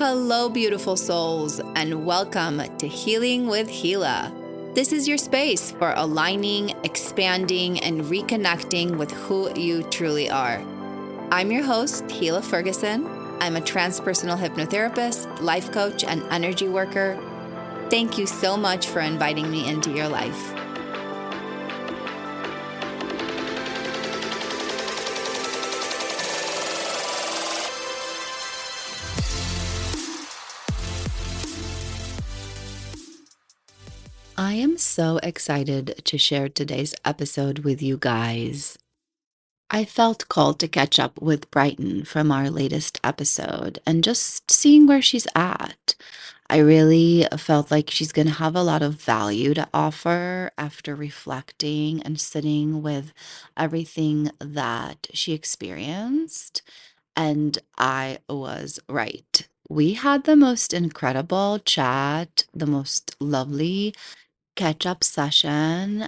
Hello, beautiful souls, and welcome to Healing with Hila. This is your space for aligning, expanding, and reconnecting with who you truly are. I'm your host, Hila Ferguson. I'm a transpersonal hypnotherapist, life coach, and energy worker. Thank you so much for inviting me into your life. I am so excited to share today's episode with you guys. I felt called to catch up with Brighton from our latest episode and just seeing where she's at. I really felt like she's going to have a lot of value to offer after reflecting and sitting with everything that she experienced. And I was right. We had the most incredible chat, the most lovely catch up session,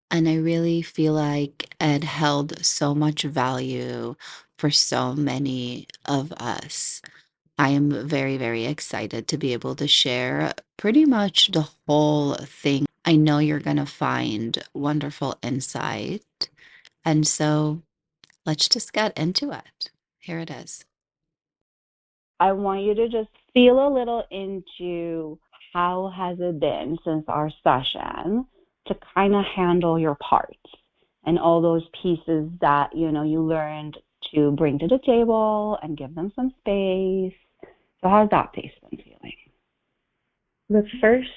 and I really feel like it held so much value for so many of us. I am very, very excited to be able to share pretty much the whole thing. I know you're going to find wonderful insight. And so let's just get into it. Here it is. I want you to just feel a little into how has it been since our session to kind of handle your parts and all those pieces that, you learned to bring to the table and give them some space. So how's that piece been feeling? The first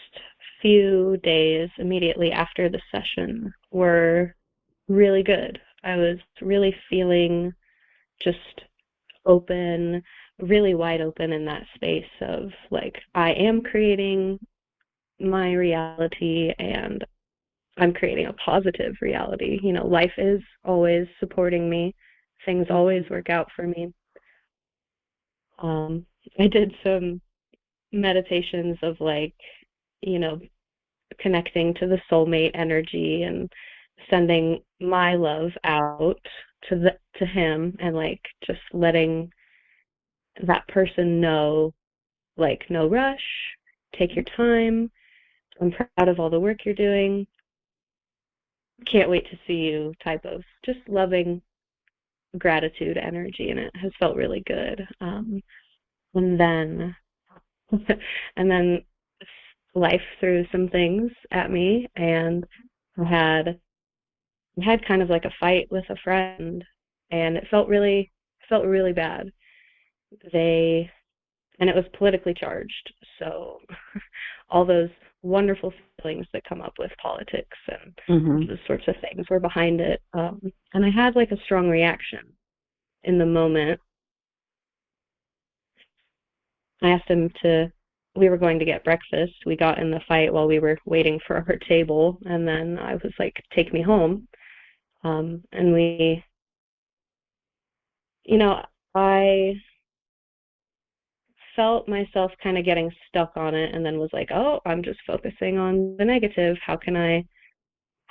few days immediately after the session were really good. I was really feeling just open, really wide open in that space of like, I am creating my reality and I'm creating a positive reality. Life is always supporting me. Things always work out for me. I did some meditations of like, connecting to the soulmate energy and sending my love out to him and like just letting that person know, like, no rush, take your time. I'm proud of all the work you're doing. Can't wait to see you type of just loving gratitude energy, and it has felt really good. And then and then life threw some things at me, and I had kind of like a fight with a friend, and it felt really bad. And it was politically charged, so all those wonderful feelings that come up with politics and those sorts of things were behind it. And I had like a strong reaction in the moment. I asked him we were going to get breakfast. We got in the fight while we were waiting for our table, and then I was like, take me home. And I felt myself kind of getting stuck on it, and then was like, oh, I'm just focusing on the negative. How can I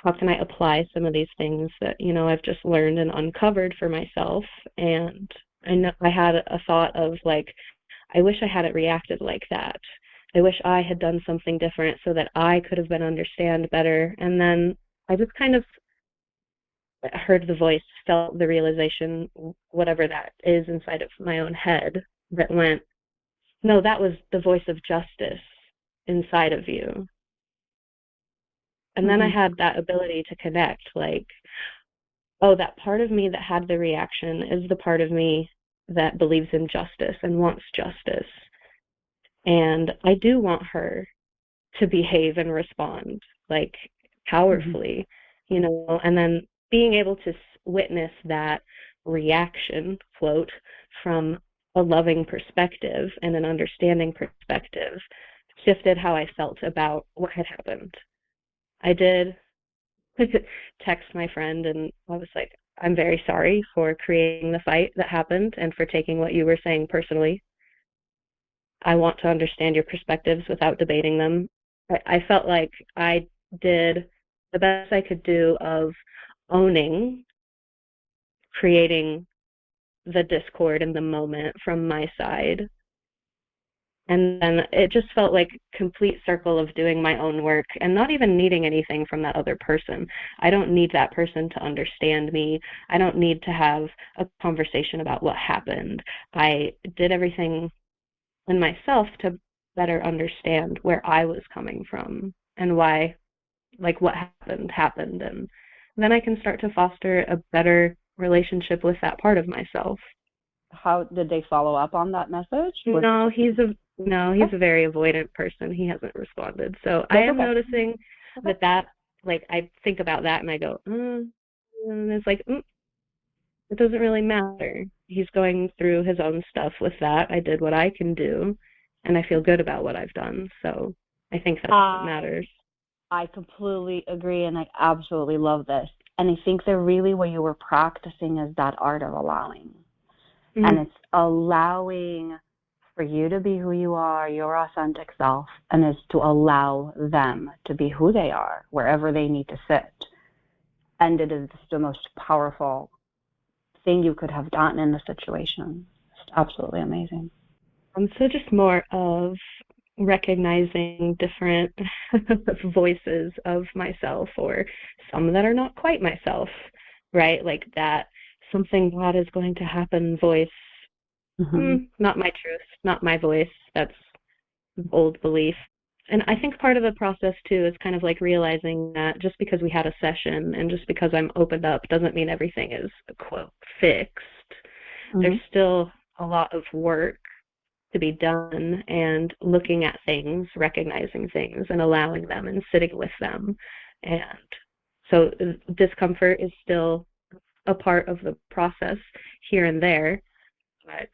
apply some of these things that, I've just learned and uncovered for myself? And I know I had a thought of like, I wish I hadn't reacted like that. I wish I had done something different so that I could have been understand better. And then I just kind of heard the voice, felt the realization, whatever that is inside of my own head, that went, no, that was the voice of justice inside of you. And then I had that ability to connect, like, oh, that part of me that had the reaction is the part of me that believes in justice and wants justice. And I do want her to behave and respond, like, powerfully, and then being able to witness that reaction, quote, from a loving perspective and an understanding perspective shifted how I felt about what had happened. I did text my friend, and I was like, I'm very sorry for creating the fight that happened and for taking what you were saying personally. I want to understand your perspectives without debating them. I felt like I did the best I could do of owning, creating the discord in the moment from my side, And then it just felt like complete circle of doing my own work and not even needing anything from that other person. I don't need that person to understand me. I don't need to have a conversation about what happened. I did everything in myself to better understand where I was coming from and why, like, what happened. And then I can start to foster a better relationship with that part of myself. How did they follow up on that message? He's a very avoidant person. He hasn't responded. So I That's am okay. noticing Okay. that like I think about that and I go, and it's like, it doesn't really matter. He's going through his own stuff with that. I did what I can do, and I feel good about what I've done. So I think that's what matters. I completely agree, and I absolutely love this. And I think that really what you were practicing is that art of allowing. Mm-hmm. And it's allowing for you to be who you are, your authentic self, and it's to allow them to be who they are, wherever they need to sit. And it is the most powerful thing you could have done in the situation. It's absolutely amazing. So just more of recognizing different voices of myself, or some that are not quite myself, right? Like that something bad is going to happen voice. Not my truth, not my voice. That's old belief. And I think part of the process too is kind of like realizing that just because we had a session and just because I'm opened up doesn't mean everything is, quote, fixed. There's still a lot of work to be done, and looking at things, recognizing things, and allowing them and sitting with them. And so discomfort is still a part of the process here and there, but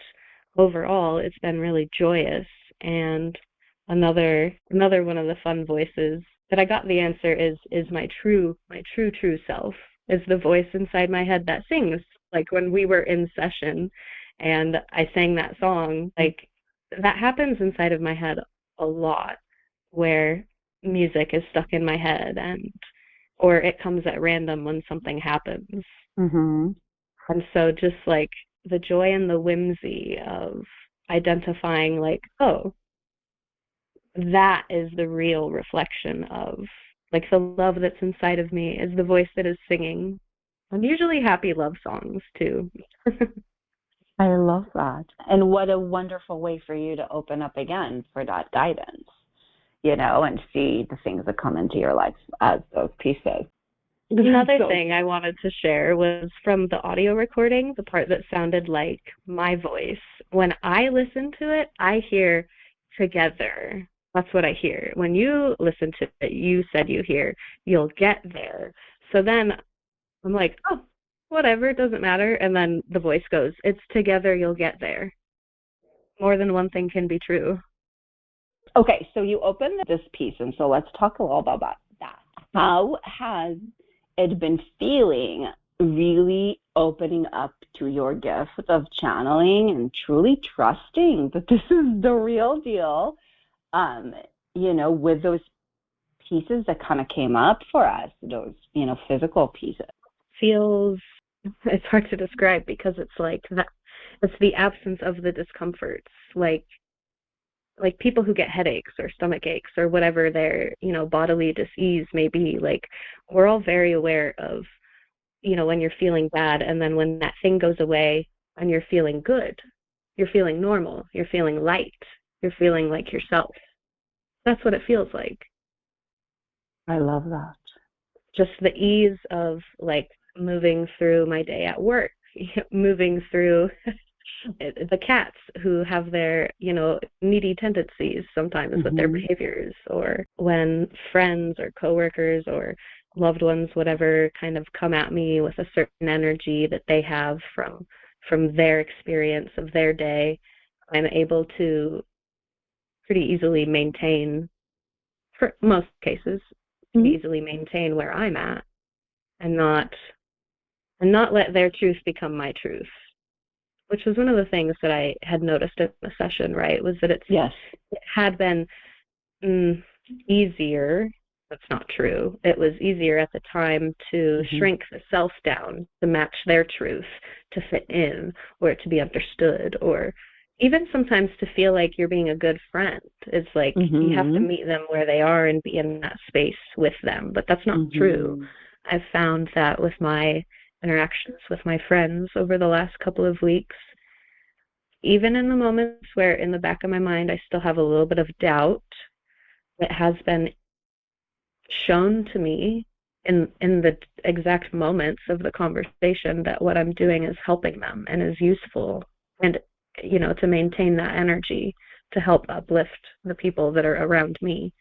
overall it's been really joyous. And another one of the fun voices that I got the answer is my true self, is the voice inside my head that sings. Like when we were in session and I sang that song, like that happens inside of my head a lot, where music is stuck in my head, and or it comes at random when something happens. And so just like the joy and the whimsy of identifying, like, oh, that is the real reflection of, like, the love that's inside of me is the voice that is singing. And usually happy love songs too. I love that. And what a wonderful way for you to open up again for that guidance, and see the things that come into your life as those pieces. Another thing I wanted to share was from the audio recording, the part that sounded like my voice. When I listen to it, I hear together. That's what I hear. When you listen to it, you said you hear, you'll get there. So then I'm like, oh, whatever, it doesn't matter. And then the voice goes, it's together, you'll get there. More than one thing can be true. Okay, so you opened this piece, and so let's talk a little about that. How has it been feeling, really opening up to your gift of channeling and truly trusting that this is the real deal, with those pieces that kind of came up for us, those, physical pieces? It's hard to describe because it's like that. It's the absence of the discomforts, like people who get headaches or stomach aches or whatever their, bodily disease may be. Like, we're all very aware of, when you're feeling bad, and then when that thing goes away and you're feeling good, you're feeling normal, you're feeling light, you're feeling like yourself. That's what it feels like. I love that. Just the ease of, like, moving through my day at work, moving through the cats who have their, needy tendencies sometimes with their behaviors, or when friends or coworkers or loved ones, whatever, kind of come at me with a certain energy that they have from their experience of their day, I'm able to pretty easily maintain, for most cases, easily maintain where I'm at, and not let their truth become my truth, which was one of the things that I had noticed in the session, right, was that it had been easier. That's not true. It was easier at the time to shrink the self down to match their truth, to fit in, or to be understood, or even sometimes to feel like you're being a good friend. It's like you have to Mhm. meet them where they are and be in that space with them. But that's not true. Mhm. I've found that with my interactions with my friends over the last couple of weeks, even in the moments where in the back of my mind I still have a little bit of doubt, it has been shown to me in the exact moments of the conversation that what I'm doing is helping them and is useful, and to maintain that energy to help uplift the people that are around me.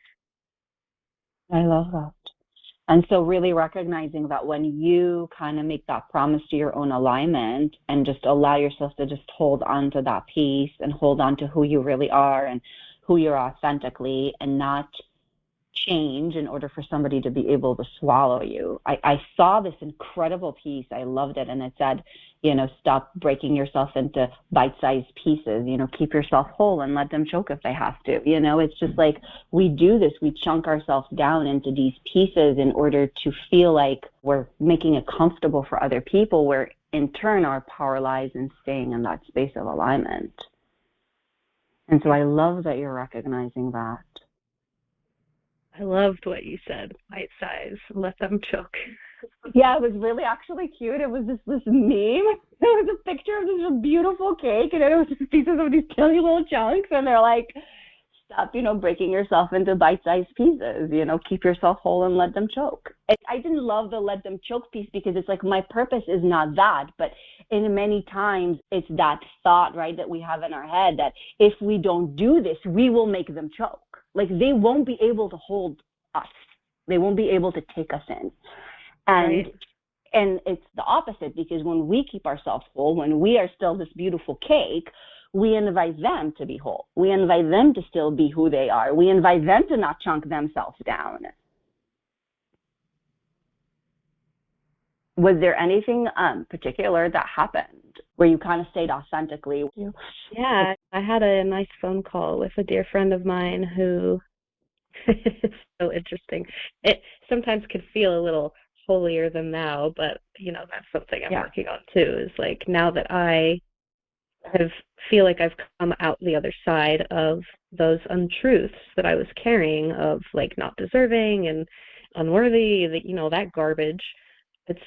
I love that. And so really recognizing that when you kind of make that promise to your own alignment and just allow yourself to just hold on to that peace and hold on to who you really are and who you're authentically, and not change in order for somebody to be able to swallow you. I saw this incredible piece. I loved it. And it said, stop breaking yourself into bite-sized pieces, keep yourself whole and let them choke if they have to. It's just like we do this. We chunk ourselves down into these pieces in order to feel like we're making it comfortable for other people, where in turn our power lies in staying in that space of alignment. And so I love that you're recognizing that. I loved what you said. Bite size, let them choke. Yeah, it was really actually cute. It was this meme. It was a picture of this beautiful cake, and then it was just pieces of these tiny little chunks, and they're like, stop, breaking yourself into bite-sized pieces. Keep yourself whole and let them choke. I didn't love the let them choke piece, because it's like my purpose is not that, but in many times it's that thought, right, that we have in our head that if we don't do this, we will make them choke. Like they won't be able to hold us. They won't be able to take us in. And Right. and it's the opposite, because when we keep ourselves whole, when we are still this beautiful cake, we invite them to be whole. We invite them to still be who they are. We invite them to not chunk themselves down. Was there anything particular that happened where you kind of stayed authentically? Yeah, I had a nice phone call with a dear friend of mine who it's so interesting. It sometimes could feel a little holier than thou, but that's something I'm Yeah. working on too, is like now that I have feel like I've come out the other side of those untruths that I was carrying, of like not deserving and unworthy, that garbage. It's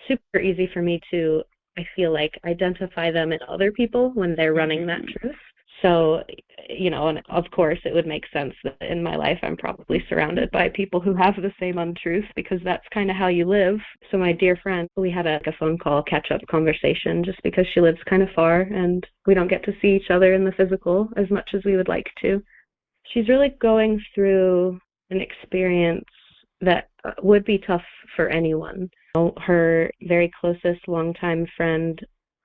super easy for me to, I feel like, identify them in other people when they're running that truth. So, and of course it would make sense that in my life I'm probably surrounded by people who have the same untruth, because that's kind of how you live. So my dear friend, we had a phone call, catch-up conversation, just because she lives kind of far and we don't get to see each other in the physical as much as we would like to. She's really going through an experience that would be tough for anyone. Her very closest longtime friend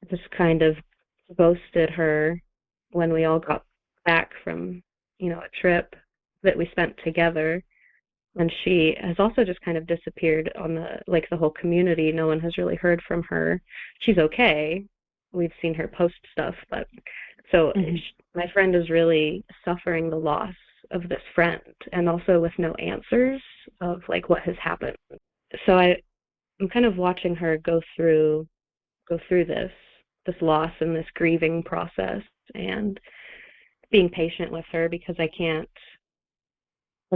just kind of ghosted her when we all got back from, a trip that we spent together. And she has also just kind of disappeared on the whole community. No one has really heard from her. She's okay. We've seen her post stuff, but so my friend is really suffering the loss of this friend, and also with no answers of like what has happened. So I'm kind of watching her go through this loss and this grieving process, and being patient with her, because I can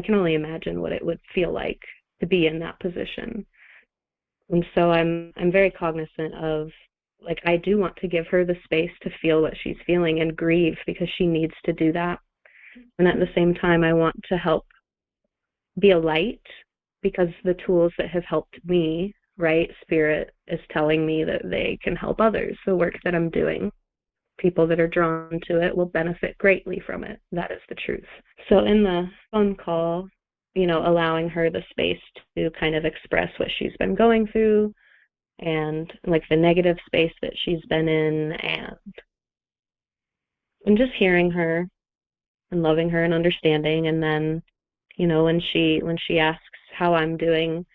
only imagine what it would feel like to be in that position. And so I'm very cognizant of, like, I do want to give her the space to feel what she's feeling and grieve, because she needs to do that. And at the same time, I want to help be a light, because the tools that have helped me, right, Spirit is telling me that they can help others. The work that I'm doing, people that are drawn to it will benefit greatly from it. That is the truth. So in the phone call, allowing her the space to kind of express what she's been going through, and like the negative space that she's been in, and just hearing her and loving her and understanding. And then, when she asks how I'm doing,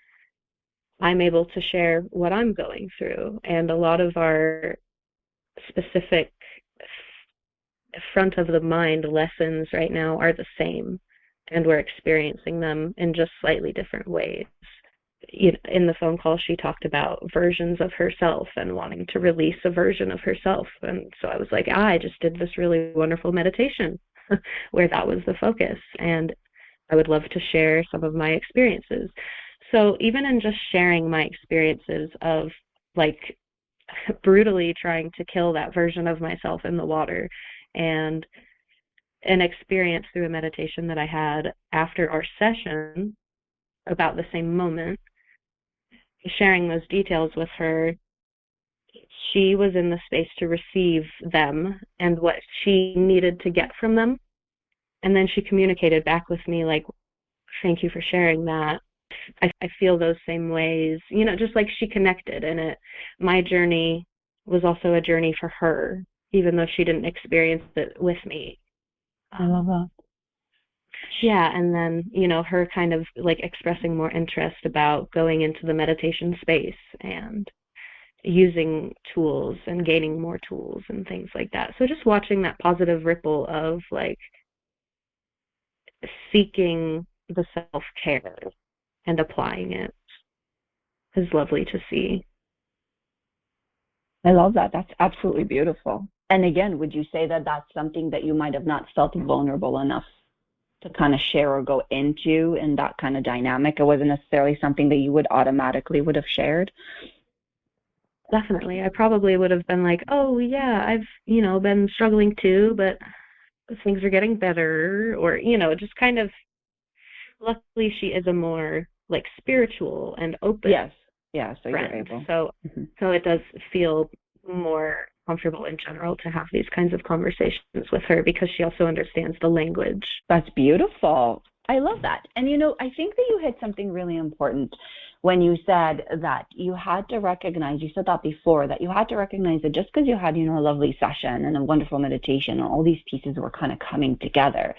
I'm able to share what I'm going through. And a lot of our specific front of the mind lessons right now are the same, and we're experiencing them in just slightly different ways. in the phone call, she talked about versions of herself and wanting to release a version of herself. And so I was like, I just did this really wonderful meditation where that was the focus. And I would love to share some of my experiences. So even in just sharing my experiences of like brutally trying to kill that version of myself in the water, and an experience through a meditation that I had after our session about the same moment, sharing those details with her, she was in the space to receive them and what she needed to get from them. And then she communicated back with me like, thank you for sharing that. I feel those same ways, just like she connected. And my journey was also a journey for her, even though she didn't experience it with me. I love that. Yeah, and then, her kind of like expressing more interest about going into the meditation space and using tools and gaining more tools and things like that. So just watching that positive ripple of like seeking the self-care and applying it is lovely to see. I love that. That's absolutely beautiful. And again, would you say that that's something that you might have not felt vulnerable enough to kind of share or go into in that kind of dynamic? It wasn't necessarily something that you would would have shared? Definitely. I probably would have been like, oh yeah, I've, been struggling too, but things are getting better, or, just kind of, luckily she is a more like spiritual and open so friend. you're able. So it does feel more comfortable in general to have these kinds of conversations with her because she also understands the language. That's beautiful. I love that. And I think that you hit something really important when you said that you had to recognize, you said that before, that you had to recognize that just because you had, a lovely session and a wonderful meditation and all these pieces were kind of coming together,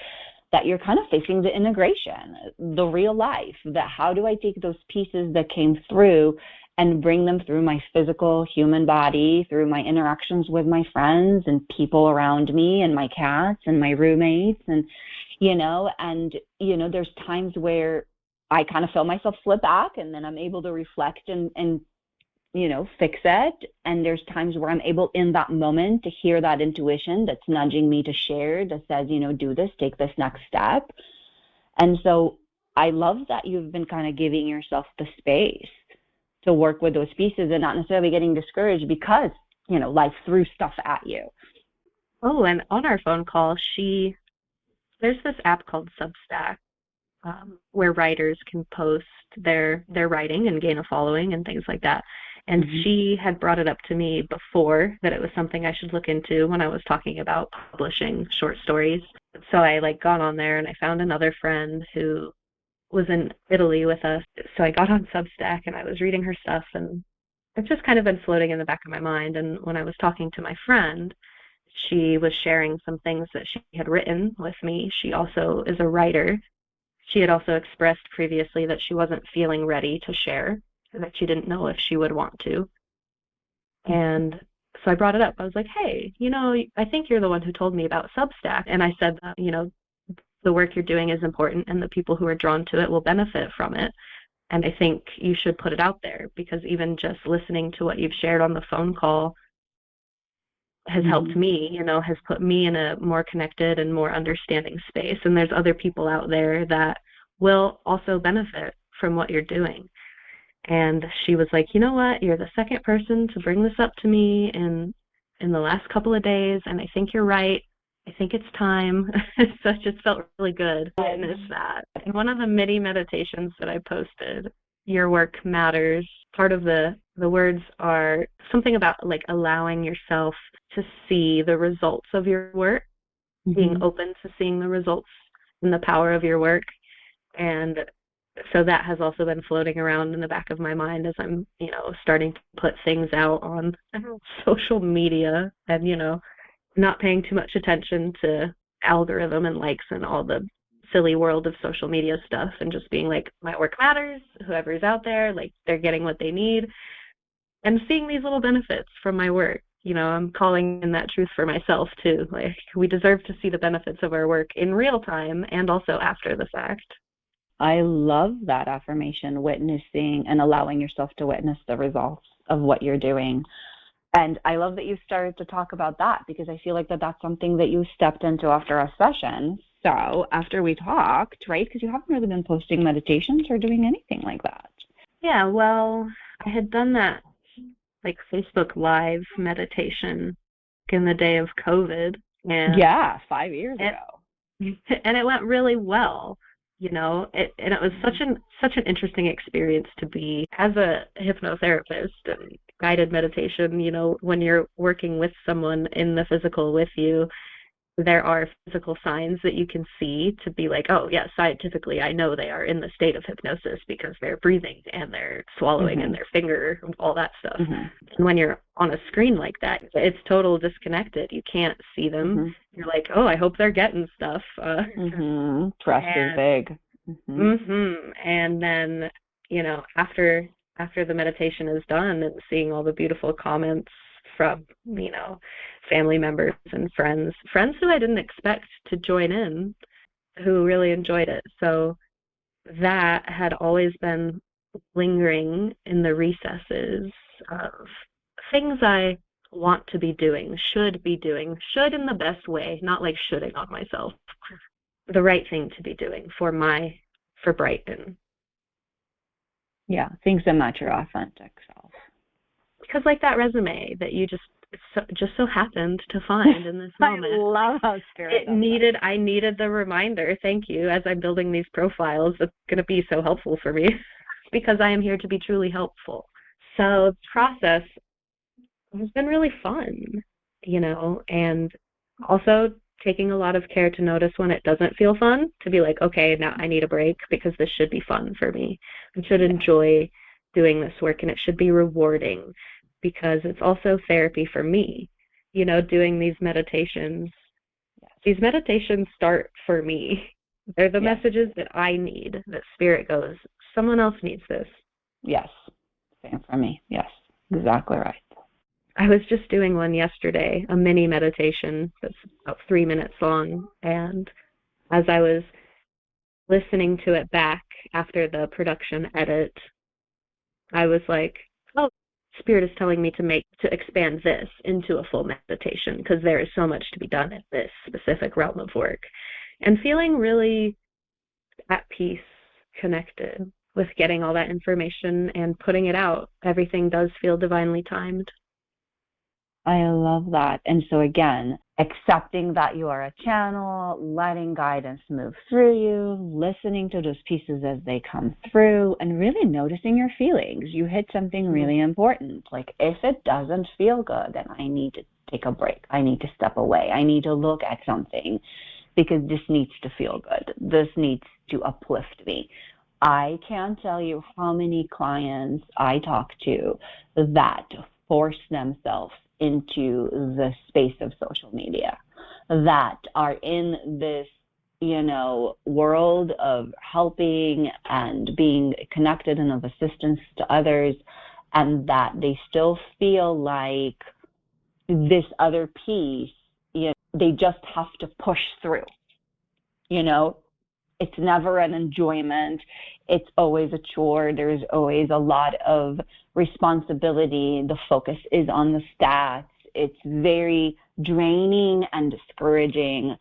that you're kind of facing the integration, the real life, that how do I take those pieces that came through and bring them through my physical human body, through my interactions with my friends and people around me and my cats and my roommates and, there's times where I kind of feel myself slip back and then I'm able to reflect and fix it. And there's times where I'm able in that moment to hear that intuition that's nudging me to share, that says, do this, take this next step. And so I love that you've been kind of giving yourself the space to work with those pieces and not necessarily getting discouraged because, life threw stuff at you. Oh, and on our phone call, there's this app called Substack, where writers can post their writing and gain a following and things like that. And she had brought it up to me before that it was something I should look into when I was talking about publishing short stories. So I got on there and I found another friend who was in Italy with us. So I got on Substack and I was reading her stuff, and it's just kind of been floating in the back of my mind. And when I was talking to my friend, she was sharing some things that she had written with me. She also is a writer. She had also expressed previously that she wasn't feeling ready to share, and that she didn't know if she would want to. And so I brought it up. I was like, hey, I think you're the one who told me about Substack. And I said that, the work you're doing is important and the people who are drawn to it will benefit from it. And I think you should put it out there, because even just listening to what you've shared on the phone call has helped me, has put me in a more connected and more understanding space. And there's other people out there that will also benefit from what you're doing. And she was like, you know what, you're the second person to bring this up to me in the last couple of days, and I think you're right. I think it's time. So it just felt really good to witness that. And one of the mini meditations that I posted, your work matters, part of the words are something about allowing yourself to see the results of your work, being open to seeing the results and the power of your work. And so that has also been floating around in the back of my mind as I'm, starting to put things out on social media and, not paying too much attention to algorithm and likes and all the silly world of social media stuff, and just being like, my work matters, whoever's out there, they're getting what they need, and seeing these little benefits from my work. I'm calling in that truth for myself too. We deserve to see the benefits of our work in real time and also after the fact. I love that affirmation, witnessing and allowing yourself to witness the results of what you're doing. And I love that you started to talk about that, because I feel like that's something that you stepped into after a session. So after we talked, right, because you haven't really been posting meditations or doing anything like that. Yeah, well, I had done that like Facebook Live meditation in the day of COVID, and Yeah, 5 years ago. and it went really well. And it was such an interesting experience to be as a hypnotherapist and guided meditation. When you're working with someone in the physical with you, there are physical signs that you can see to be like, oh, yeah, scientifically, I know they are in the state of hypnosis because they're breathing and they're swallowing and their finger, all that stuff. And when you're on a screen like that, it's total disconnected. You can't see them. You're like, oh, I hope they're getting stuff. Trust is big. And then, after the meditation is done and seeing all the beautiful comments from, family members and friends who I didn't expect to join in, who really enjoyed it. So that had always been lingering in the recesses of things I want to be doing, should be doing, should in the best way, not like shoulding on myself. The right thing to be doing for Brighton. Yeah, things that match your authentic self. Because like that resume that you just so happened to find in this moment. I love how Spirit I needed the reminder, thank you, as I'm building these profiles. That's going to be so helpful for me because I am here to be truly helpful. So the process has been really fun, and also taking a lot of care to notice when it doesn't feel fun, to be like, okay, now I need a break because this should be fun for me. I should enjoy doing this work, and it should be rewarding because it's also therapy for me, doing these meditations. These meditations start for me. They're the messages that I need, that Spirit goes, someone else needs this. Yes, same for me. Yes, exactly right. I was just doing one yesterday, a mini meditation that's about 3 minutes long, and as I was listening to it back after the production edit, I was like, oh, Spirit is telling me to expand this into a full meditation because there is so much to be done in this specific realm of work, and feeling really at peace, connected with getting all that information and putting it out. Everything does feel divinely timed. I love that. And so again, accepting that you are a channel, letting guidance move through you, listening to those pieces as they come through, and really noticing your feelings. You hit something really important. Like, if it doesn't feel good, then I need to take a break. I need to step away. I need to look at something because this needs to feel good. This needs to uplift me. I can't tell you how many clients I talk to that force themselves into the space of social media, that are in this, world of helping and being connected and of assistance to others, and that they still feel like this other piece, they just have to push through. It's never an enjoyment. It's always a chore. There's always a lot of responsibility. The focus is on the stats. It's very draining and discouraging.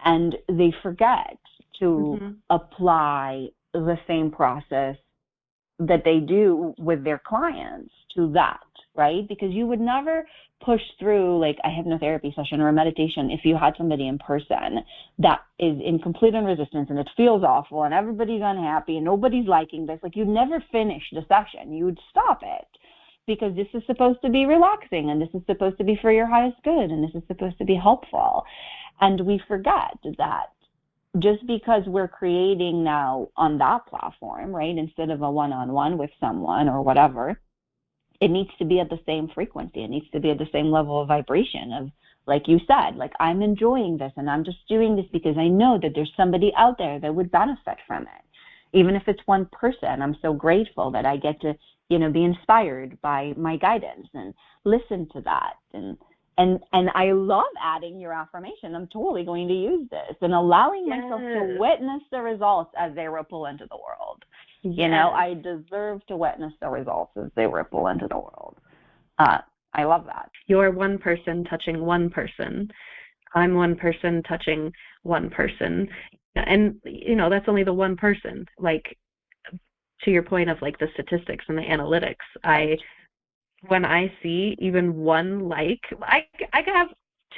And they forget to apply the same process that they do with their clients to that, right? Because you would never push through like a hypnotherapy session or a meditation if you had somebody in person that is in complete resistance and it feels awful and everybody's unhappy and nobody's liking this. Like, you'd never finish the session. You would stop it because this is supposed to be relaxing and this is supposed to be for your highest good and this is supposed to be helpful. And we forget that just because we're creating now on that platform, right, instead of a one-on-one with someone or whatever, it needs to be at the same frequency. It needs to be at the same level of vibration of, like you said, like, I'm enjoying this and I'm just doing this because I know that there's somebody out there that would benefit from it. Even if it's one person, I'm so grateful that I get to, be inspired by my guidance and listen to that. And And I love adding your affirmation. I'm totally going to use this and allowing myself to witness the results as they ripple into the world. You know, I deserve to witness the results as they ripple into the world. I love that. You're one person touching one person. I'm one person touching one person. And, you know, that's only the one person. Like, to your point of like the statistics and the analytics, when I see even one like, I could have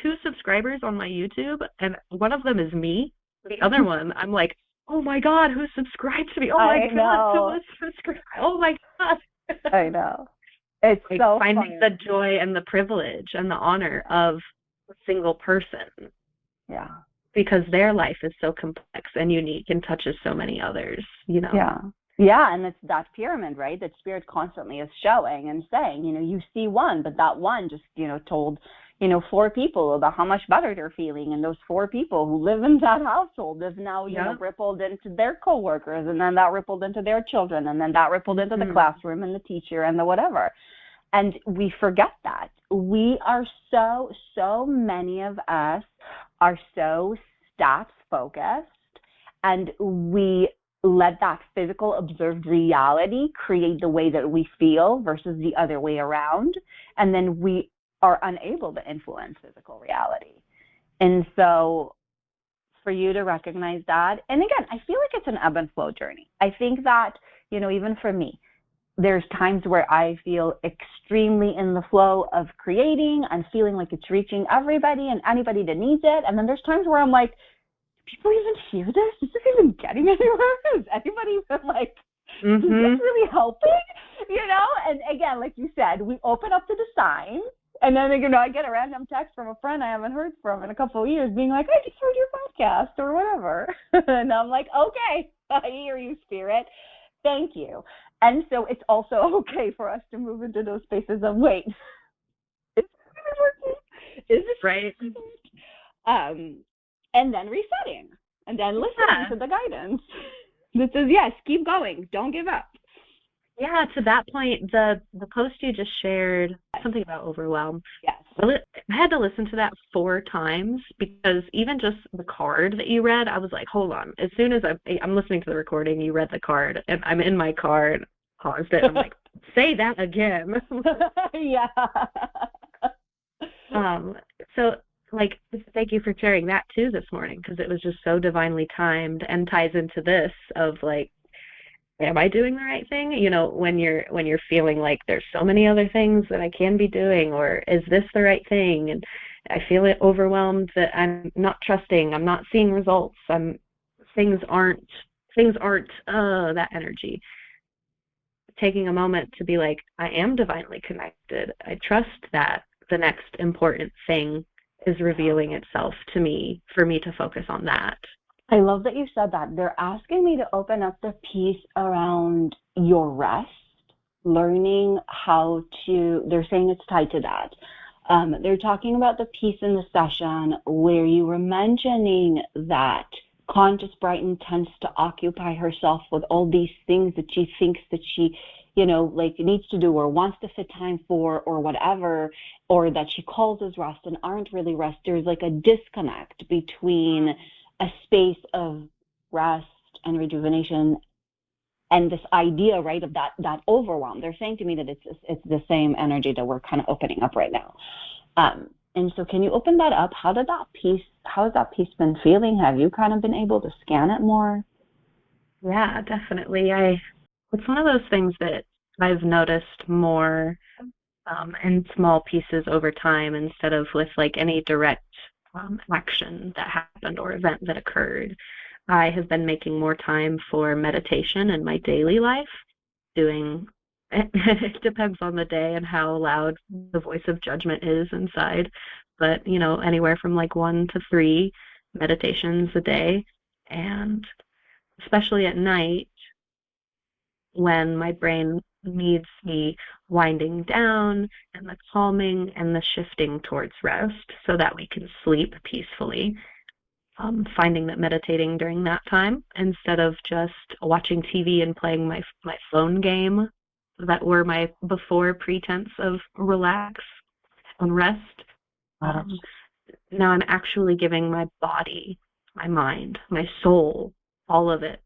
2 subscribers on my YouTube, and one of them is me. The other one, I'm like, oh my God, who subscribed to me? Oh my God, someone subscribed. Oh my God. I know. It's like so finding funny. the joy and the privilege and the honor of a single person. Yeah. Because their life is so complex and unique and touches so many others, you know. Yeah. Yeah, and it's that pyramid, right? That spirit constantly is showing and saying, you know, you see one, but that one just, you know, told, you know, 4 people about how much better they're feeling, and those 4 people who live in that household have now, you know, rippled into their coworkers, and then that rippled into their children, and then that rippled into the classroom and the teacher and the whatever. And we forget that. We are so many of us are so stats focused, and we let that physical observed reality create the way that we feel versus the other way around. And then we are unable to influence physical reality. And so for you to recognize that, and again, I feel like it's an ebb and flow journey. I think that, you know, even for me, there's times where I feel extremely in the flow of creating and feeling like it's reaching everybody and anybody that needs it. And then there's times where I'm like, people even hear this? Is this even getting anywhere? Is anybody even like, is this really helping? You know? And again, like you said, we open up to the sign, and then, you know, I get a random text from a friend I haven't heard from in a couple of years being like, I just heard your podcast or whatever. And I'm like, okay, I hear you, spirit. Thank you. And so it's also okay for us to move into those spaces of, wait, is this really working? Is this right? And then resetting, and then listening to the guidance that says, yes, keep going, don't give up. Yeah, to that point, the post you just shared, something about overwhelm. Yes. I had to listen to that 4 times, because even just the card that you read, I was like, hold on. As soon as I'm listening to the recording, you read the card, and I'm in my car and paused it. And I'm like, say that again. Yeah. So, like, thank you for sharing that too this morning, because it was just so divinely timed and ties into this of like, am I doing the right thing? You know, when you're feeling like there's so many other things that I can be doing, or is this the right thing? And I feel it overwhelmed that I'm not trusting, I'm not seeing results, things aren't that energy. Taking a moment to be like, I am divinely connected. I trust that the next important thing is revealing itself to me, for me to focus on that. I love that you said that. They're asking me to open up the piece around your rest, learning how to, they're saying it's tied to that. They're talking about the piece in the session where you were mentioning that conscious Brighton tends to occupy herself with all these things that she thinks that she, you know, like needs to do or wants to fit time for or whatever, or that she calls as rest and aren't really rest. There's like a disconnect between a space of rest and rejuvenation and this idea, right, of that overwhelm. They're saying to me that it's the same energy that we're kind of opening up right now. And so can you open that up? How has that piece been feeling? Have you kind of been able to scan it more? Yeah, definitely. It's one of those things that I've noticed more in small pieces over time, instead of with like any direct action that happened or event that occurred. I have been making more time for meditation in my daily life, it depends on the day and how loud the voice of judgment is inside, but, you know, anywhere from like 1 to 3 meditations a day. And especially at night, when my brain needs me winding down, and the calming and the shifting towards rest so that we can sleep peacefully. Finding that meditating during that time, instead of just watching TV and playing my phone game that were my before pretense of relax and rest, Um, Now I'm actually giving my body, my mind, my soul, all of it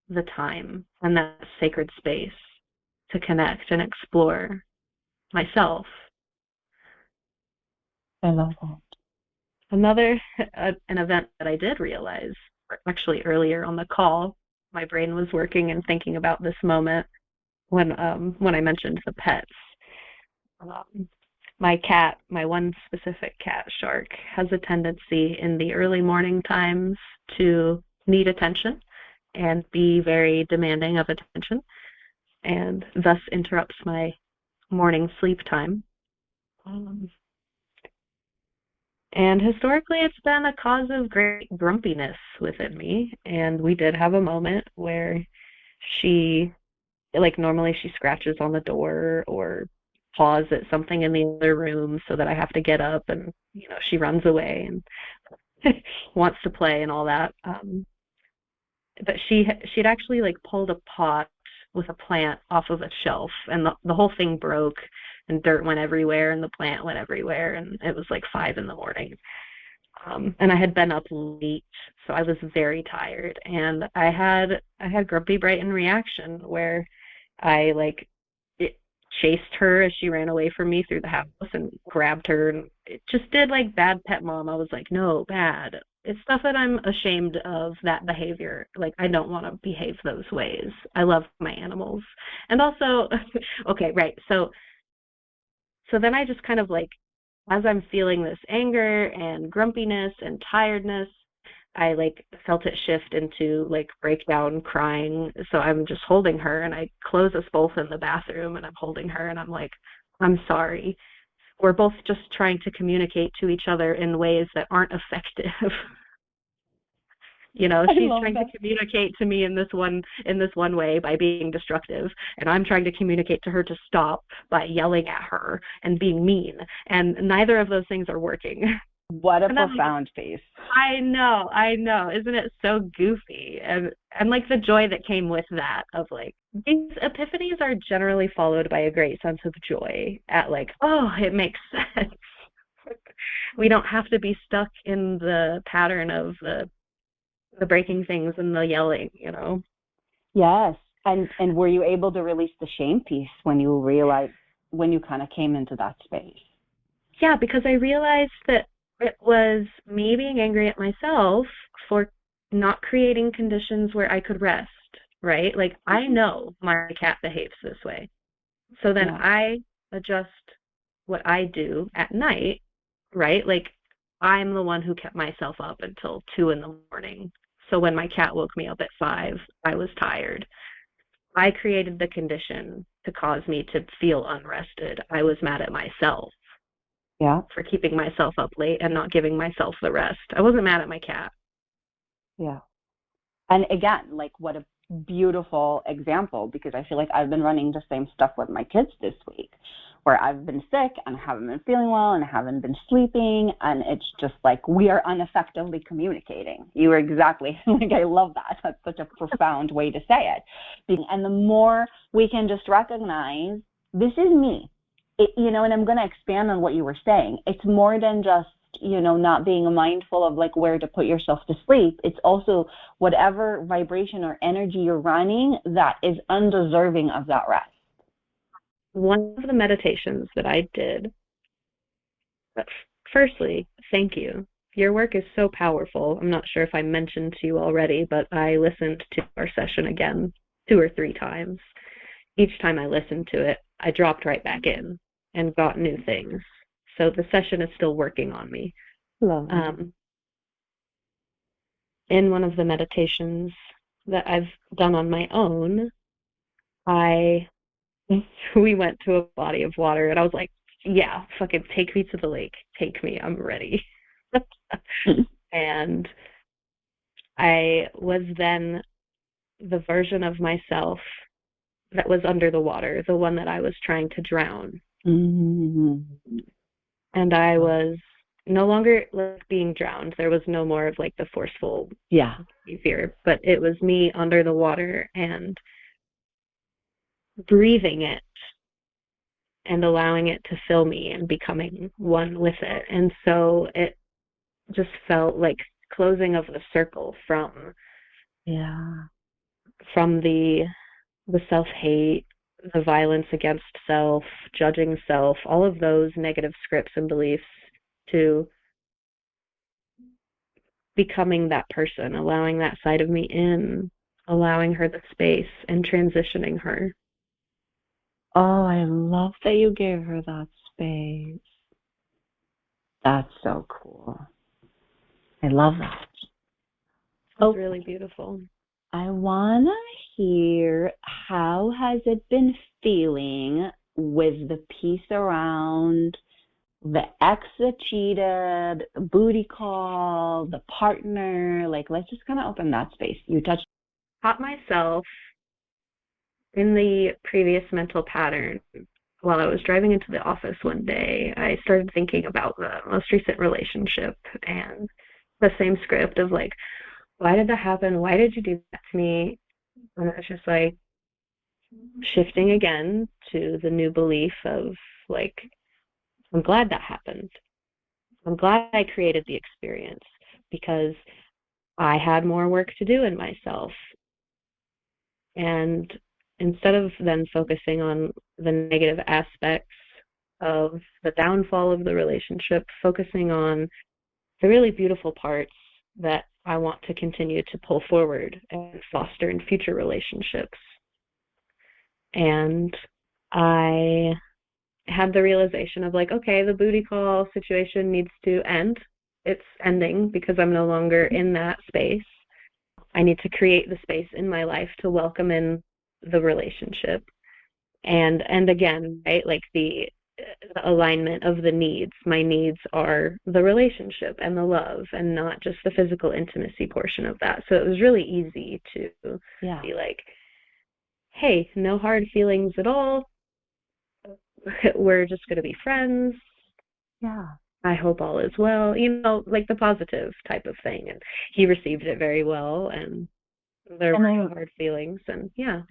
the time and that sacred space to connect and explore myself. I love that. Another an event that I did realize, actually earlier on the call, my brain was working and thinking about this moment when I mentioned the pets. Um, my cat, my one specific cat, Shark, has a tendency in the early morning times to need attention and be very demanding of attention, and thus interrupts my morning sleep time. Um, and historically, it's been a cause of great grumpiness within me. And we did have a moment where she, like, normally she scratches on the door or paws at something in the other room so that I have to get up, and she runs away and wants to play and all that. But she'd actually like pulled a pot with a plant off of a shelf, and the whole thing broke, and dirt went everywhere, and the plant went everywhere, and it was like 5 a.m. And I had been up late, so I was very tired, and I had grumpy Brighton reaction where I like chased her as she ran away from me through the house and grabbed her, and it just did like bad pet mom. I was like, no, bad. It's stuff that I'm ashamed of, that behavior. Like, I don't want to behave those ways. I love my animals. And also, okay, right. So then I just kind of like, as I'm feeling this anger and grumpiness and tiredness, I like felt it shift into like breakdown crying. So I'm just holding her, and I close us both in the bathroom, and I'm holding her, and I'm like, I'm sorry. We're both just trying to communicate to each other in ways that aren't effective. I She's love trying to that. communicate to me in this one way by being destructive, and I'm trying to communicate to her to stop by yelling at her and being mean, and neither of those things are working. What a And then profound piece. I know. Isn't it so goofy? And like the joy that came with that, of like, these epiphanies are generally followed by a great sense of joy at like, oh, it makes sense. We don't have to be stuck in the pattern of the breaking things and the yelling. Yes. And were you able to release the shame piece when you realized, when you kind of came into that space? Yeah, because I realized that it was me being angry at myself for not creating conditions where I could rest, right? Like, I know my cat behaves this way. So then Yeah. I adjust what I do at night, right? Like, I'm the one who kept myself up until 2 a.m. So when my cat woke me up at 5, I was tired. I created the condition to cause me to feel unrested. I was mad at myself Yeah. for keeping myself up late and not giving myself the rest. I wasn't mad at my cat. Yeah. And again, like, what a beautiful example, because I feel like I've been running the same stuff with my kids this week, where I've been sick and haven't been feeling well and haven't been sleeping, and it's just like we are ineffectively communicating. You are exactly like, I love that. That's such a profound way to say it. And the more we can just recognize, this is me, and I'm going to expand on what you were saying. It's more than just not being mindful of like where to put yourself to sleep. It's also whatever vibration or energy you're running that is undeserving of that rest. One of the meditations that I did, but firstly, thank you. Your work is so powerful. I'm not sure if I mentioned to you already, but I listened to our session again 2 or 3 times. Each time I listened to it, I dropped right back in and got new things. So the session is still working on me. Love it. In one of the meditations that I've done on my own, we went to a body of water, and I was like, yeah, fucking take me to the lake. Take me. I'm ready. And I was then the version of myself that was under the water, the one that I was trying to drown. Mm-hmm. And I was no longer like being drowned. There was no more of like the forceful behavior, but it was me under the water and breathing it and allowing it to fill me and becoming one with it. And so it just felt like closing of the circle from Yeah. the self-hate, the violence against self, judging self, all of those negative scripts and beliefs, to becoming that person, allowing that side of me in, allowing her the space and transitioning her. Oh, I love that you gave her that space. That's so cool. I love that. It's really beautiful. I want to hear, how has it been feeling with the piece around the ex that cheated, booty call, the partner? Like, let's just kind of open that space. You touched. Caught myself in the previous mental pattern while I was driving into the office one day. I started thinking about the most recent relationship and the same script of like, why did that happen? Why did you do that to me? And it's just like shifting again to the new belief of like, I'm glad that happened. I'm glad I created the experience because I had more work to do in myself. And instead of then focusing on the negative aspects of the downfall of the relationship, focusing on the really beautiful parts that I want to continue to pull forward and foster in future relationships. And I had the realization of like, okay, the booty call situation needs to end. It's ending because I'm no longer in that space. I need to create the space in my life to welcome in the relationship. And again, right, like the alignment of the needs. My needs are the relationship and the love and not just the physical intimacy portion of that. So it was really easy to be like, hey, no hard feelings at all. We're just going to be friends. Yeah. I hope all is well, like the positive type of thing. And he received it very well, and there were no hard feelings. And yeah.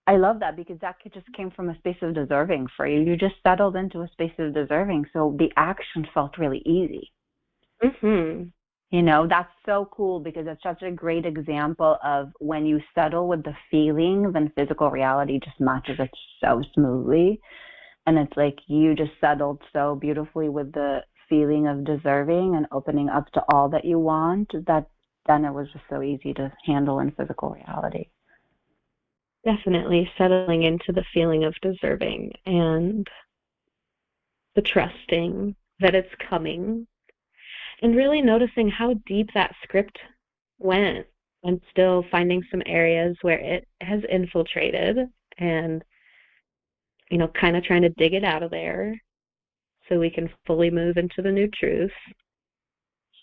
I love that, because that just came from a space of deserving for you. You just settled into a space of deserving, so the action felt really easy. Mm-hmm. That's so cool, because it's such a great example of when you settle with the feeling, then physical reality just matches it so smoothly. And it's like you just settled so beautifully with the feeling of deserving and opening up to all that you want, that then it was just so easy to handle in physical reality. Definitely settling into the feeling of deserving and the trusting that it's coming, and really noticing how deep that script went, and still finding some areas where it has infiltrated, and kind of trying to dig it out of there so we can fully move into the new truth.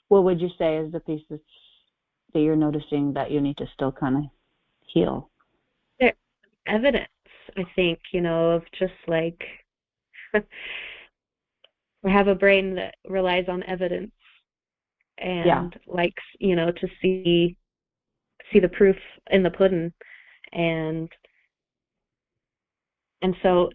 What would you say is the pieces that you're noticing that you need to still kind of heal? There's evidence, I think, of just like we have a brain that relies on evidence and likes, to see the proof in the pudding, and so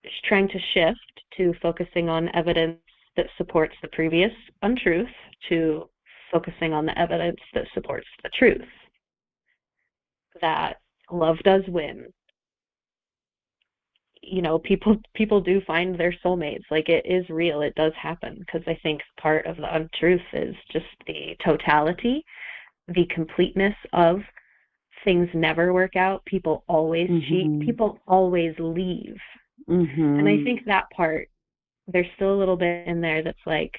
it's trying to shift to focusing on evidence that supports the previous untruth to focusing on the evidence that supports the truth, that love does win. People do find their soulmates. Like, it is real. It does happen, because I think part of the untruth is just the totality, the completeness of things never work out. People always cheat. People always leave. And I think that part, there's still a little bit in there that's like,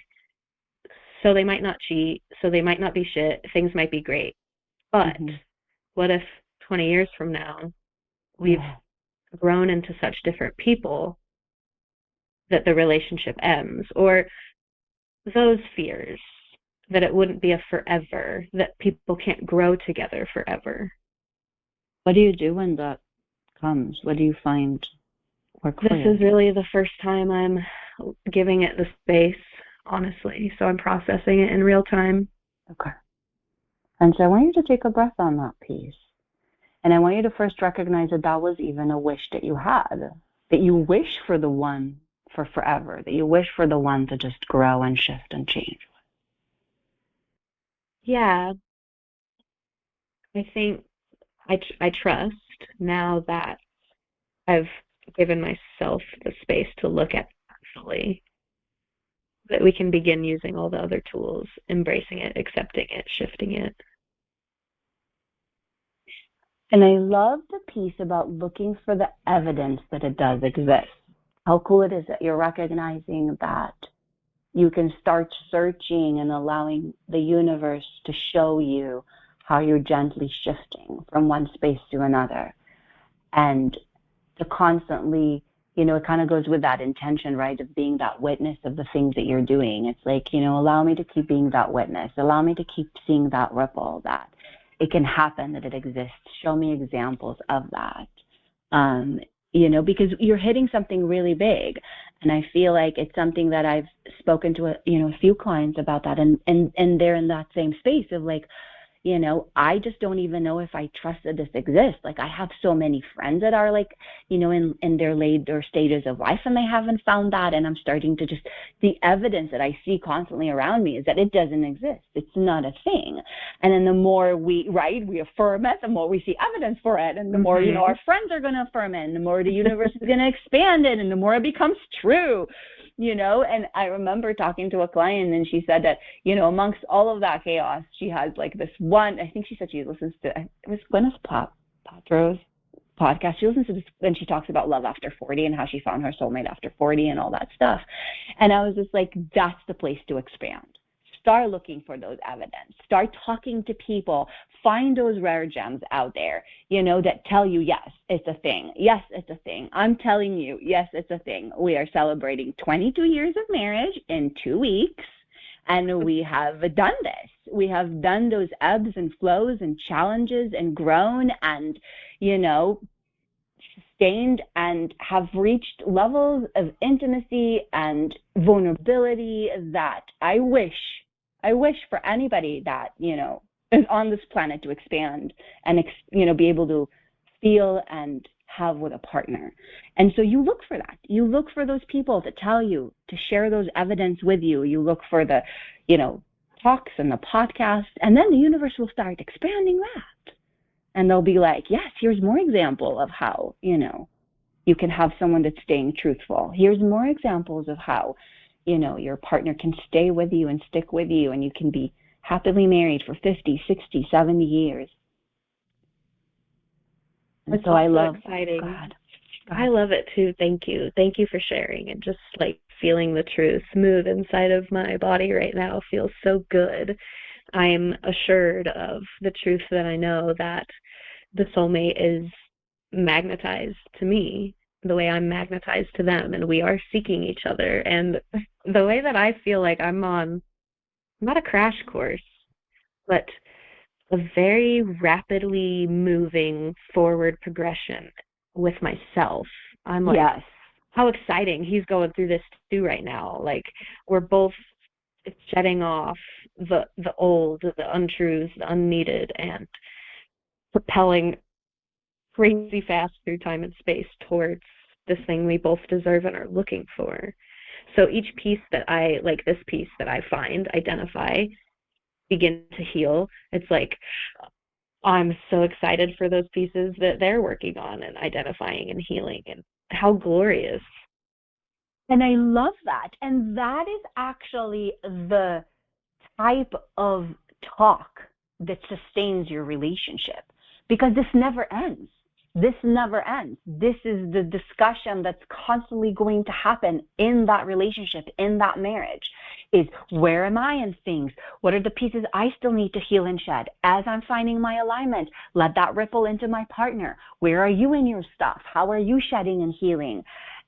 so they might not cheat, so they might not be shit, things might be great. But what if 20 years from now we've grown into such different people that the relationship ends? Or those fears that it wouldn't be a forever, that people can't grow together forever. What do you do when that comes? What do you find work for you? This is really the first time I'm giving it the space, honestly. So I'm processing it in real time. Okay. And so I want you to take a breath on that piece. And I want you to first recognize that that was even a wish that you had, that you wish for the one for forever, that you wish for the one to just grow and shift and change. Yeah, I think I trust now that I've given myself the space to look at that fully, that we can begin using all the other tools, embracing it, accepting it, shifting it. And I love the piece about looking for the evidence that it does exist. How cool it is that you're recognizing that you can start searching and allowing the universe to show you how you're gently shifting from one space to another. And to constantly, it kind of goes with that intention, right, of being that witness of the things that you're doing. It's like, allow me to keep being that witness. Allow me to keep seeing that ripple, that it can happen, that it exists. Show me examples of that. Because you're hitting something really big. And I feel like it's something that I've spoken to a few clients about that, and they're in that same space of like, I just don't even know if I trust that this exists. Like, I have so many friends that are like, in their later stages of life, and they haven't found that. And I'm starting to the evidence that I see constantly around me is that it doesn't exist. It's not a thing. And then the more we affirm it, the more we see evidence for it. And the more, our friends are going to affirm it, and the more the universe is going to expand it, and the more it becomes true. And I remember talking to a client, and she said that, amongst all of that chaos, she has like this one, I think she said she listens to, it was Gwyneth Paltrow's podcast. She listens to this, and she talks about love after 40 and how she found her soulmate after 40 and all that stuff. And I was just like, that's the place to expand. Start looking for those evidence. Start talking to people. Find those rare gems out there, that tell you, yes, it's a thing. Yes, it's a thing. I'm telling you, yes, it's a thing. We are celebrating 22 years of marriage in 2 weeks, and we have done this. We have done those ebbs and flows and challenges and grown and, sustained and have reached levels of intimacy and vulnerability that I wish for anybody that, is on this planet to expand and, be able to feel and have with a partner. And so you look for that. You look for those people to tell you, to share those evidence with you. You look for the, talks and the podcasts, and then the universe will start expanding that. And they'll be like, yes, here's more example of how, you can have someone that's staying truthful. Here's more examples of how, your partner can stay with you and stick with you, and you can be happily married for 50, 60, 70 years. And it's so I love exciting. God. I love it too. Thank you. Thank you for sharing, and just like feeling the truth move inside of my body right now feels so good. I'm assured of the truth that I know, that the soulmate is magnetized to me the way I'm magnetized to them, and we are seeking each other. And the way that I feel like I'm on, not a crash course, but a very rapidly moving forward progression with myself. I'm like, yes, how exciting. He's going through this too right now. Like, we're both shedding off the old, the untruths, the unneeded, and propelling crazy fast through time and space towards this thing we both deserve and are looking for. So each piece that I, like this piece that I find, identify, begin to heal, it's like I'm so excited for those pieces that they're working on and identifying and healing, and how glorious. And I love that. And that is actually the type of talk that sustains your relationship, because this never ends. This never ends. This is the discussion that's constantly going to happen in that relationship, in that marriage, is where am I in things? What are the pieces I still need to heal and shed? As I'm finding my alignment, let that ripple into my partner. Where are you in your stuff? How are you shedding and healing?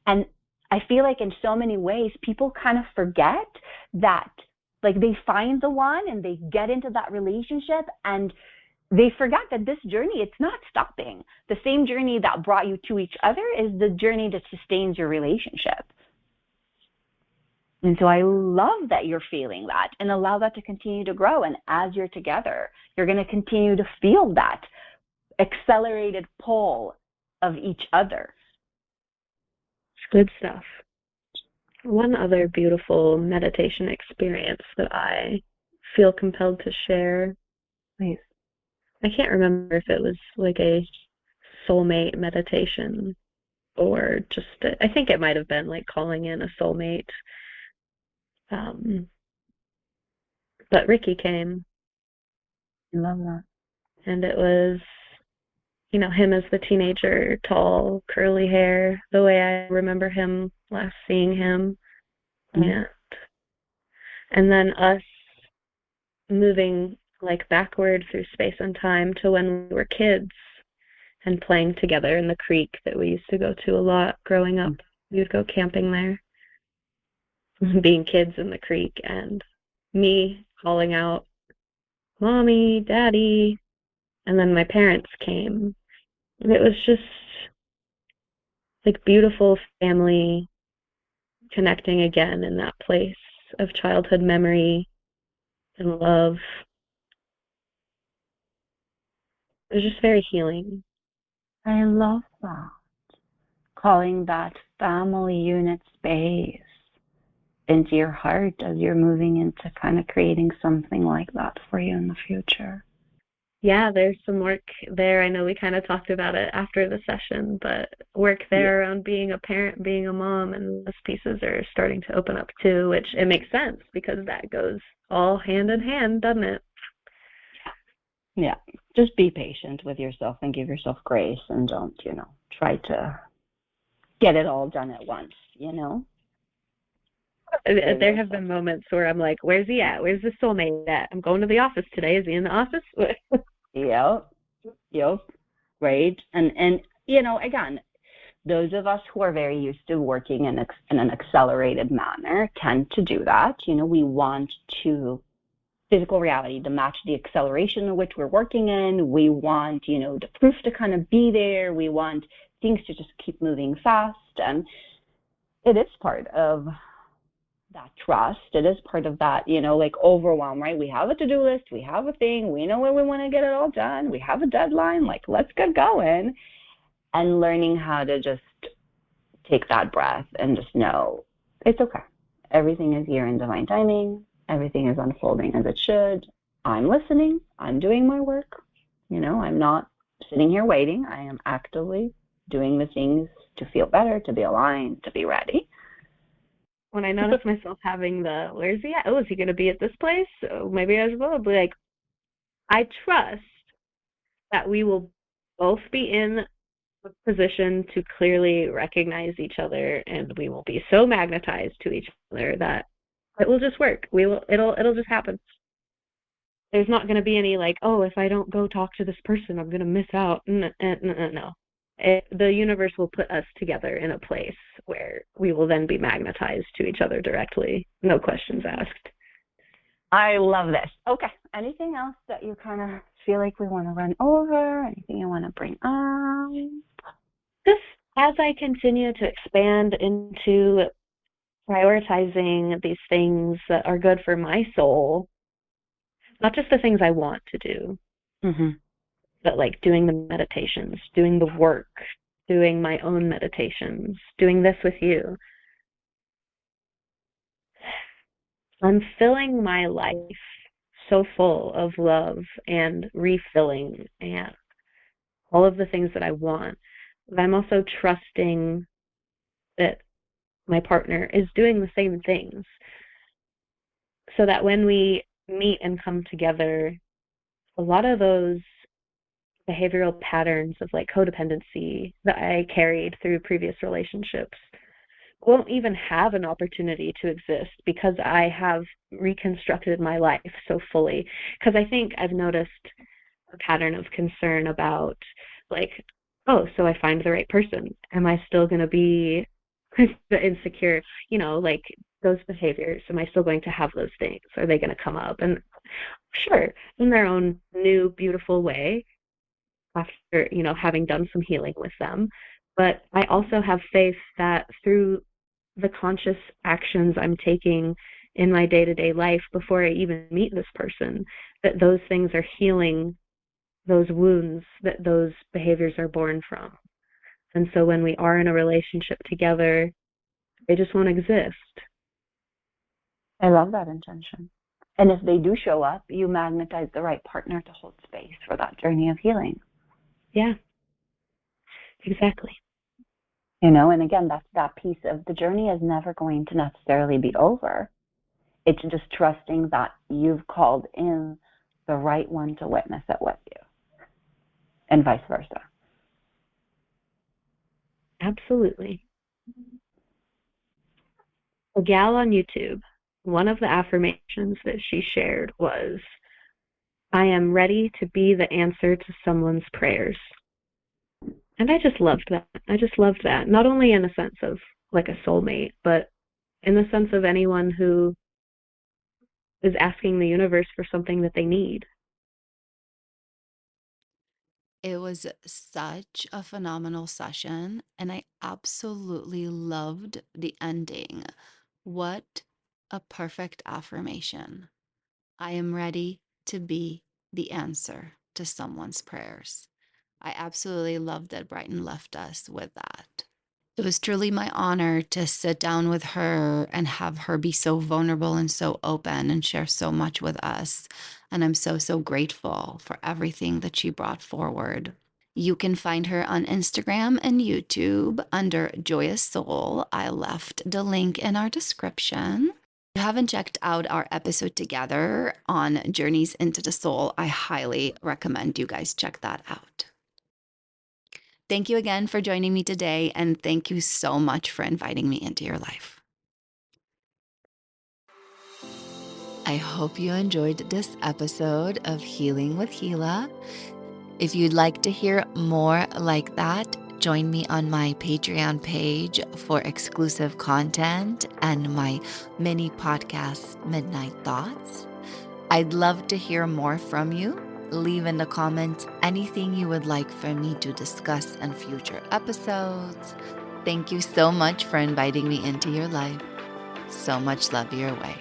And I feel like in so many ways, people kind of forget that, like, they find the one and they get into that relationship, and they forget that this journey, it's not stopping. The same journey that brought you to each other is the journey that sustains your relationship. And so I love that you're feeling that, and allow that to continue to grow. And as you're together, you're going to continue to feel that accelerated pull of each other. Good stuff. One other beautiful meditation experience that I feel compelled to share. Please. I can't remember if it was like a soulmate meditation or just, I think it might have been like calling in a soulmate. But Ricky came, I love that. and it was, him as the teenager, tall, curly hair, the way I remember him last seeing him. Mm. And then us moving like backward through space and time to when we were kids and playing together in the creek that we used to go to a lot growing up. We would go camping there, being kids in the creek, and me calling out, "Mommy, Daddy," and then my parents came. And it was just like beautiful family connecting again in that place of childhood memory and love. It was just very healing. I love that. Calling that family unit space into your heart as you're moving into kind of creating something like that for you in the future. Yeah, there's some work there. I know we kind of talked about it after the session, but work there around being a parent, being a mom, and those pieces are starting to open up too, which it makes sense because that goes all hand in hand, doesn't it? Yeah. Just be patient with yourself and give yourself grace and don't, try to get it all done at once, There have been moments where I'm like, where's he at? Where's the soulmate at? I'm going to the office today. Is he in the office? Yep. Right. And again, those of us who are very used to working in an accelerated manner tend to do that. We want physical reality to match the acceleration in which we're working in. We want, the proof to kind of be there. We want things to just keep moving fast. And it is part of that trust. It is part of that, overwhelm, right? We have a to-do list. We have a thing. We know when we want to get it all done. We have a deadline. Let's get going. And learning how to just take that breath and just know it's okay. Everything is here in divine timing. Everything is unfolding as it should. I'm listening. I'm doing my work. I'm not sitting here waiting. I am actively doing the things to feel better, to be aligned, to be ready. When I notice myself having where's he at? Oh, is he going to be at this place? Oh, maybe I will be like, I trust that we will both be in a position to clearly recognize each other, and we will be so magnetized to each other that it will just work. It'll just happen. There's not going to be any oh, if I don't go talk to this person, I'm going to miss out. No. The universe will put us together in a place where we will then be magnetized to each other directly. No questions asked. I love this. Okay. Anything else that you kind of feel like we want to run over? Anything you want to bring up? Just as I continue to expand into prioritizing these things that are good for my soul, not just the things I want to do, but doing the meditations, doing the work, doing my own meditations, doing this with you. I'm filling my life so full of love and refilling and all of the things that I want. But I'm also trusting that my partner is doing the same things so that when we meet and come together, a lot of those behavioral patterns of codependency that I carried through previous relationships won't even have an opportunity to exist because I have reconstructed my life so fully. Because I think I've noticed a pattern of concern about oh, so I find the right person. Am I still going to be the insecure, those behaviors? Am I still going to have those things? Are they going to come up? And sure, in their own new, beautiful way, after, having done some healing with them. But I also have faith that through the conscious actions I'm taking in my day-to-day life before I even meet this person, that those things are healing those wounds that those behaviors are born from. And so when we are in a relationship together, They just won't exist. I love that intention. And if they do show up, you magnetize the right partner to hold space for that journey of healing. Yeah, exactly. And again, that's that piece of the journey is never going to necessarily be over. It's just trusting that you've called in the right one to witness it with you, and vice versa. Absolutely. A gal on YouTube, one of the affirmations that she shared was, I am ready to be the answer to someone's prayers. And I just loved that. I just loved that. Not only in a sense of like a soulmate, but in the sense of anyone who is asking the universe for something that they need. It was such a phenomenal session, and I absolutely loved the ending. What a perfect affirmation. I am ready to be the answer to someone's prayers. I absolutely loved that Brighton left us with that. It was truly my honor to sit down with her and have her be so vulnerable and so open and share so much with us. And I'm so, so grateful for everything that she brought forward. You can find her on Instagram and YouTube under Joyous Soul. I left the link in our description. If you haven't checked out our episode together on Journeys into the Soul, I highly recommend you guys check that out. Thank you again for joining me today, and thank you so much for inviting me into your life. I hope you enjoyed this episode of Healing with Hila. If you'd like to hear more like that, join me on my Patreon page for exclusive content and my mini podcast, Midnight Thoughts. I'd love to hear more from you. Leave in the comments anything you would like for me to discuss in future episodes. Thank you so much for inviting me into your life. So much love your way.